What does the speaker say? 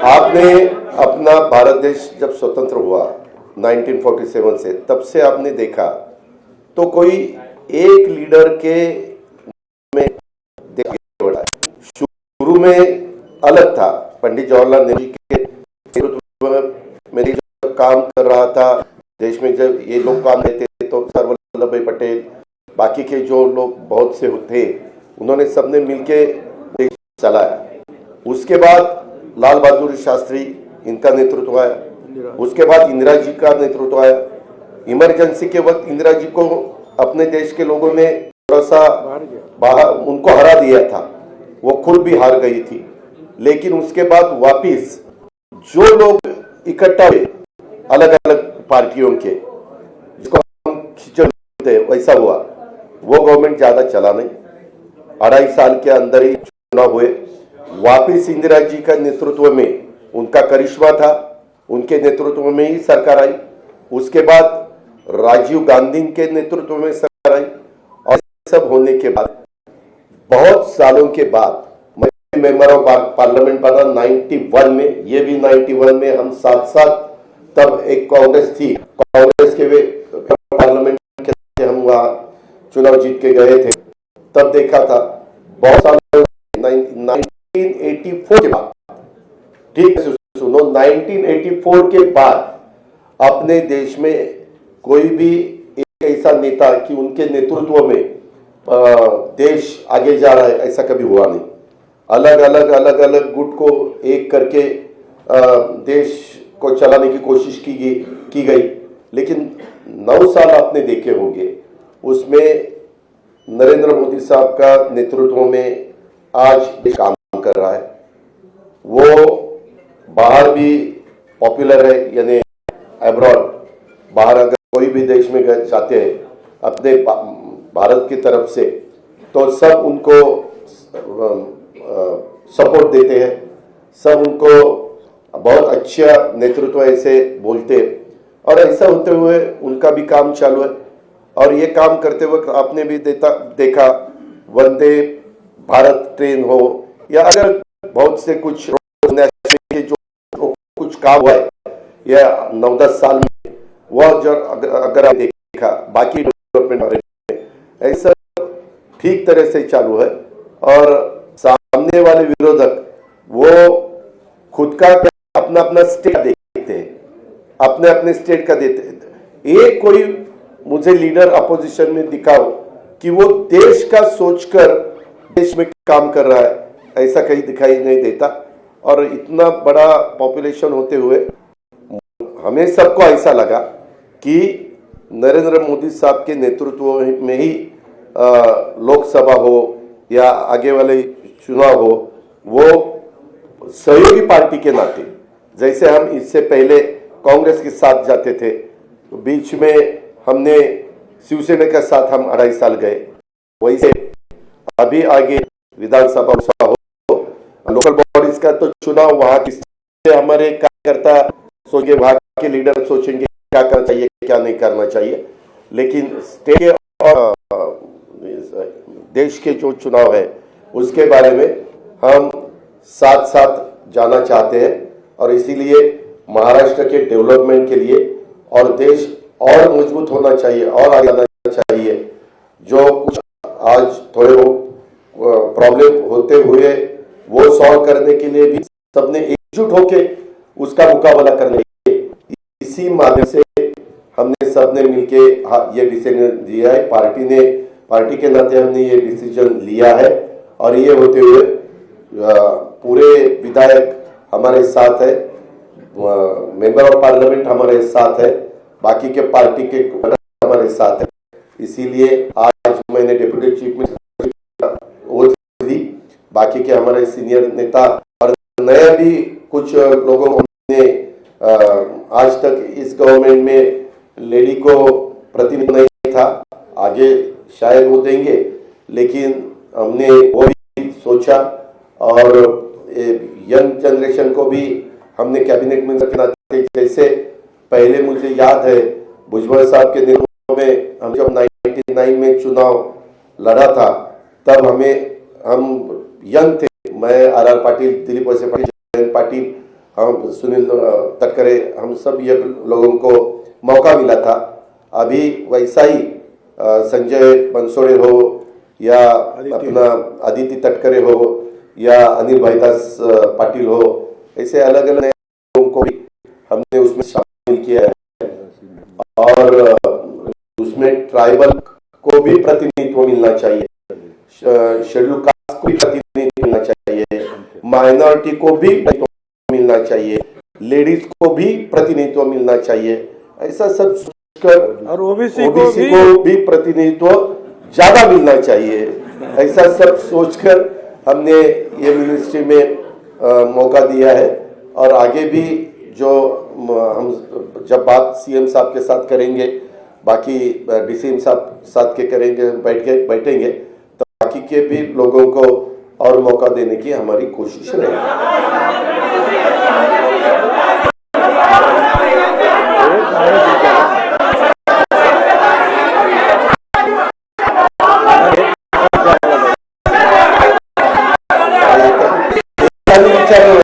आपने अपना भारत देश जब स्वतंत्र हुआ 1947 से, तब से आपने देखा तो कोई एक लीडर के में शुरू में अलग था। पंडित जवाहरलाल नेहरू जी के नेतृत्व में जब काम कर रहा था देश में, जब ये लोग काम देते थे तो सरदार वल्लभ भाई पटेल, बाकी के जो लोग बहुत से थे, उन्होंने सबने मिलके देश चलाया। उसके बाद लाल बहादुर शास्त्री, इनका नेतृत्व आया। उसके बाद इंदिरा जी का नेतृत्व आया। इमरजेंसी के वक्त इंदिरा जी को अपने देश के लोगों ने थोड़ा सा बाहर उनको हरा दिया था, वो खुद भी हार गई थी। लेकिन उसके बाद वापिस जो लोग इकट्ठा हुए अलग अलग पार्टियों के, जिसको हम खिचड़ बोलते हैं, वैसा हुआ। वो गवर्नमेंट ज्यादा चला नहीं, 2.5 साल के अंदर ही चुनाव हुए। वापिस इंदिरा जी का नेतृत्व में उनका करिश्मा था, उनके नेतृत्व में ही सरकार आई। उसके बाद राजीव गांधी के नेतृत्व में सरकार आई। और सब होने के बाद बहुत सालों के बाद मैं मेंबर ऑफ पार्लियामेंट बना 91 में, ये भी 91 में हम साथ साथ, तब एक कांग्रेस थी, कांग्रेस के वे पार्लियामेंट के हम वहां चुनाव जीत के गए थे। तब देखा था बहुत सालों 1984 के बाद, ठीक है सुनो, 1984 के बाद अपने देश में कोई भी एक ऐसा नेता कि उनके नेतृत्व में देश आगे जा रहा है, ऐसा कभी हुआ नहीं। अलग अलग गुट को एक करके देश को चलाने की कोशिश की गई। लेकिन 9 साल आपने देखे होंगे, उसमें नरेंद्र मोदी साहब का नेतृत्व में आज देश काम कर रहा है। वो बाहर भी पॉपुलर है, यानी अब्रॉड, बाहर अगर कोई भी देश में जाते हैं अपने भारत की तरफ से, तो सब उनको सपोर्ट देते हैं, सब उनको बहुत अच्छा नेतृत्व ऐसे बोलते हैं। और ऐसा होते हुए उनका भी काम चालू है। और ये काम करते वक्त आपने भी देखा वंदे भारत ट्रेन हो, या अगर बहुत से कुछ जो कुछ काम हुआ है या 9-10 साल में, वह जो अगर आप देखा बाकी डेवलपमेंट ऐसा ठीक तरह से चालू है। और सामने वाले विरोधक वो खुद का अपना अपना स्टेट देखते हैं, अपने अपने स्टेट का देते हैं। एक कोई मुझे लीडर अपोजिशन में दिखाओ कि वो देश का सोचकर देश में काम कर रहा है, ऐसा कहीं दिखाई नहीं देता। और इतना बड़ा पॉपुलेशन होते हुए हमें सबको ऐसा लगा कि नरेंद्र मोदी साहब के नेतृत्व में ही लोकसभा हो या आगे वाले चुनाव हो, वो सहयोगी पार्टी के नाते, जैसे हम इससे पहले कांग्रेस के साथ जाते थे, बीच में हमने शिवसेना के साथ हम 2.5 साल गए, वैसे अभी आगे विधानसभा हो, लोकल बॉडीज का तो चुनाव, वहां किससे हमारे कार्यकर्ता सोचेंगे, वहां के लीडर सोचेंगे क्या करना चाहिए क्या नहीं करना चाहिए। लेकिन स्टेट के और देश के जो चुनाव है उसके बारे में हम साथ साथ जाना चाहते हैं। और इसीलिए महाराष्ट्र के डेवलपमेंट के लिए और देश और मजबूत होना चाहिए और आगे आना चाहिए। जो कुछ आज थोड़े प्रॉब्लम होते हुए वो सॉल्व करने के लिए भी सबने एकजुट होकर उसका मुकाबला करने के लिए, इसी माध्यम से हमने सबने मिलके ये डिसीजन लिया है। पार्टी के नाते हमने ये डिसीजन लिया है। और ये होते हुए पूरे विधायक हमारे साथ है, मेंबर ऑफ पार्लियामेंट हमारे साथ है, बाकी के पार्टी के हमारे साथ है। इसीलिए आज मैंने डिप्टी चीफ मिनिस्टर ओथ दी, बाकी के हमारे सीनियर नेता और नया भी कुछ लोगों ने आज तक इस गवर्नमेंट में लेडी को प्रतिनिधि नहीं था, आगे शायद वो देंगे, लेकिन हमने वो भी सोचा। और यंग जनरेशन को भी हमने कैबिनेट में रखना, जैसे पहले मुझे याद है भुजबल साहब के नेतृत्व में हम जब 99 में चुनाव लड़ा था, तब हम यंग थे, मैं आर पाटिल, दिलीप वैसे पाटिल, जयंत पाटिल, हम सुनील तटकरे, हम सब ये लोगों को मौका मिला था। अभी वैसा ही संजय बनसोड़े हो या अपना आदित्य तटकरे हो या अनिल भाईदास पाटिल हो, ऐसे अलग अलग लोगों को भी हमने उसमें शामिल किया है। और उसमें ट्राइबल को भी प्रतिनिधित्व मिलना चाहिए, शेड्यूल कास्ट को भी प्रतिनिधित्व मिलना चाहिए, माइनॉरिटी को भी प्रतिनिधित्व मिलना चाहिए, लेडीज को भी प्रतिनिधित्व मिलना चाहिए। ऐसा सब सोचकर और ओबीसी को भी प्रतिनिधित्व ज्यादा मिलना चाहिए, ऐसा सब सोचकर हमने ये मिनिस्ट्री में मौका दिया है। और आगे भी जो हम जब बात सीएम साहब के साथ करेंगे, बाकी डीसीएम साथ के करेंगे, बैठेंगे तो बाकी के भी लोगों को और मौका देने की हमारी कोशिश रहेगी। विचार